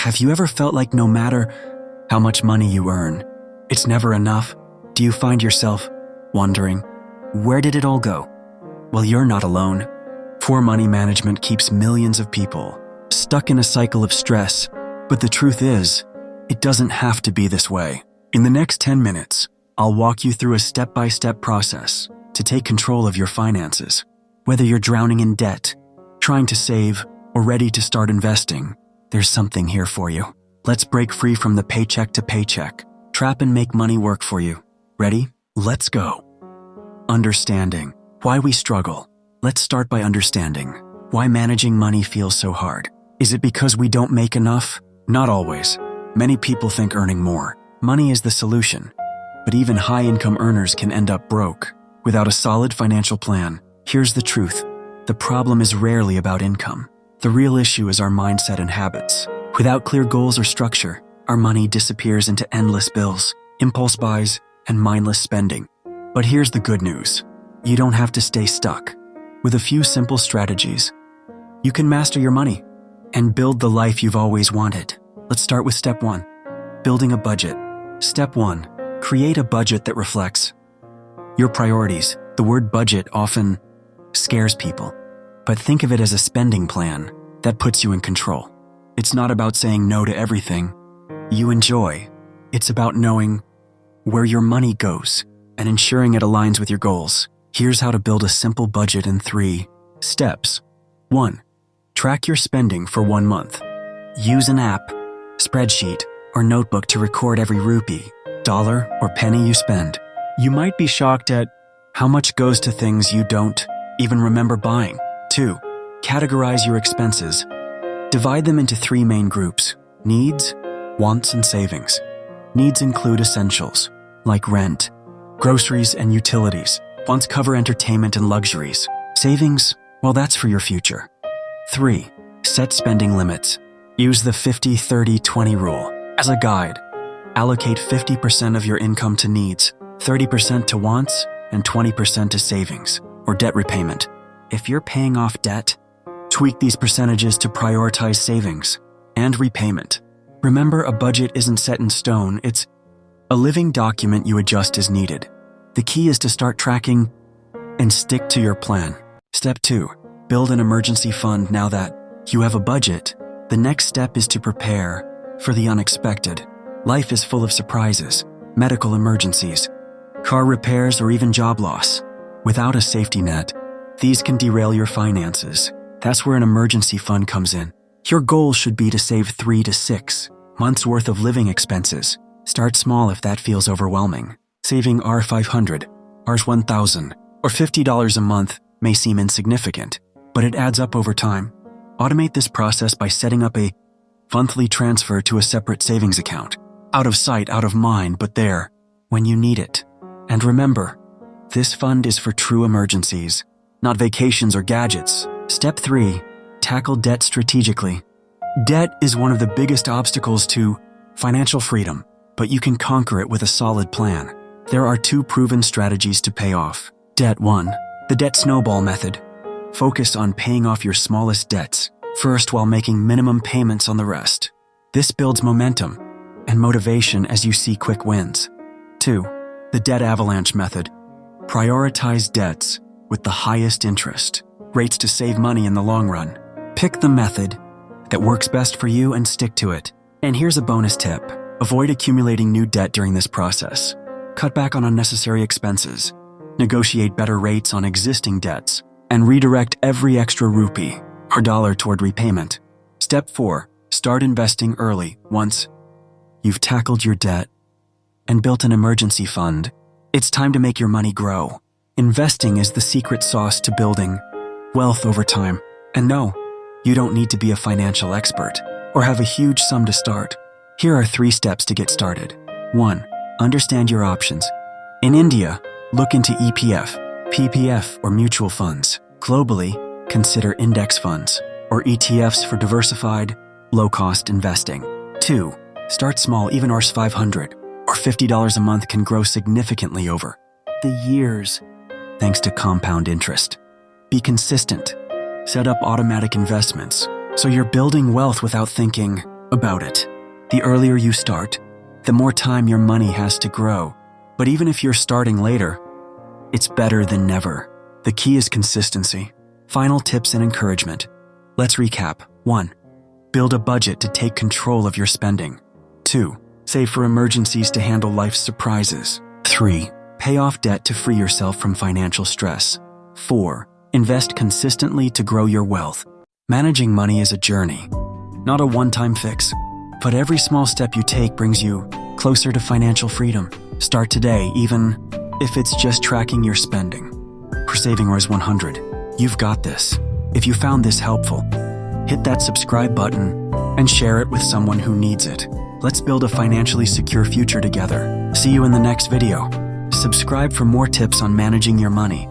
Have you ever felt like no matter how much money you earn, it's never enough? Do you find yourself wondering, where did it all go? Well, you're not alone. Poor money management keeps millions of people stuck in a cycle of stress, but the truth is, it doesn't have to be this way. In the next 10 minutes, I'll walk you through a step-by-step process to take control of your finances. Whether you're drowning in debt, trying to save, or ready to start investing, there's something here for you. Let's break free from the paycheck to paycheck trap and make money work for you. Ready? Let's go. Understanding why we struggle. Let's start by understanding why managing money feels so hard. Is it because we don't make enough? Not always. Many people think earning more money is the solution, but even high-income earners can end up broke without a solid financial plan. Here's the truth. The problem is rarely about income. The real issue is our mindset and habits. Without clear goals or structure, our money disappears into endless bills, impulse buys, and mindless spending. But here's the good news. You don't have to stay stuck. With a few simple strategies, you can master your money and build the life you've always wanted. Let's start with step 1, building a budget. Step 1, create a budget that reflects your priorities. The word budget often scares people, but think of it as a spending plan that puts you in control. It's not about saying no to everything you enjoy. It's about knowing where your money goes and ensuring it aligns with your goals. Here's how to build a simple budget in 3 steps. 1. Track your spending for 1 month. Use an app, spreadsheet, or notebook to record every rupee, dollar, or penny you spend. You might be shocked at how much goes to things you don't even remember buying. 2. Categorize your expenses. Divide them into 3 main groups: needs, wants, and savings. Needs include essentials, like rent, groceries, and utilities. Wants cover entertainment and luxuries. Savings, well, that's for your future. 3. Set spending limits. Use the 50-30-20 rule as a guide. Allocate 50% of your income to needs, 30% to wants, and 20% to savings or debt repayment. If you're paying off debt, tweak these percentages to prioritize savings and repayment. Remember, a budget isn't set in stone. It's a living document you adjust as needed. The key is to start tracking and stick to your plan. Step 2, build an emergency fund. Now that you have a budget, the next step is to prepare for the unexpected. Life is full of surprises, medical emergencies, car repairs, or even job loss. Without a safety net, these can derail your finances. That's where an emergency fund comes in. Your goal should be to save 3 to 6 months' worth of living expenses. Start small if that feels overwhelming. Saving $500, $1,000, or $50 a month may seem insignificant, but it adds up over time. Automate this process by setting up a monthly transfer to a separate savings account. Out of sight, out of mind, but there when you need it. And remember, this fund is for true emergencies, not vacations or gadgets. Step 3, tackle debt strategically. Debt is one of the biggest obstacles to financial freedom, but you can conquer it with a solid plan. There are 2 proven strategies to pay off debt. 1, the debt snowball method. Focus on paying off your smallest debts first while making minimum payments on the rest. This builds momentum and motivation as you see quick wins. 2, the debt avalanche method. Prioritize debts with the highest interest rates to save money in the long run. Pick the method that works best for you and stick to it. And here's a bonus tip. Avoid accumulating new debt during this process. Cut back on unnecessary expenses. Negotiate better rates on existing debts. And redirect every extra rupee or dollar toward repayment. Step 4, start investing early. Once you've tackled your debt and built an emergency fund, it's time to make your money grow. Investing is the secret sauce to building wealth over time. And no, you don't need to be a financial expert or have a huge sum to start. Here are 3 steps to get started. 1, understand your options. In India, look into EPF, PPF, or mutual funds. Globally, consider index funds or ETFs for diversified, low-cost investing. 2, start small. Even Rs. $500 or $50 a month can grow significantly over the years thanks to compound interest. Be consistent. Set up automatic investments so you're building wealth without thinking, about it. The earlier you start, the more time your money has to grow. But even if you're starting later, it's better than never. The key is consistency. Final tips and encouragement. Let's recap. 1. Build a budget to take control of your spending. 2. Save for emergencies to handle life's surprises. 3. Pay off debt to free yourself from financial stress. 4. Invest consistently to grow your wealth. Managing money is a journey, not a one-time fix. But every small step you take brings you closer to financial freedom. Start today, even if it's just tracking your spending. For Saving Ours 100, you've got this. If you found this helpful, hit that subscribe button and share it with someone who needs it. Let's build a financially secure future together. See you in the next video. Subscribe for more tips on managing your money.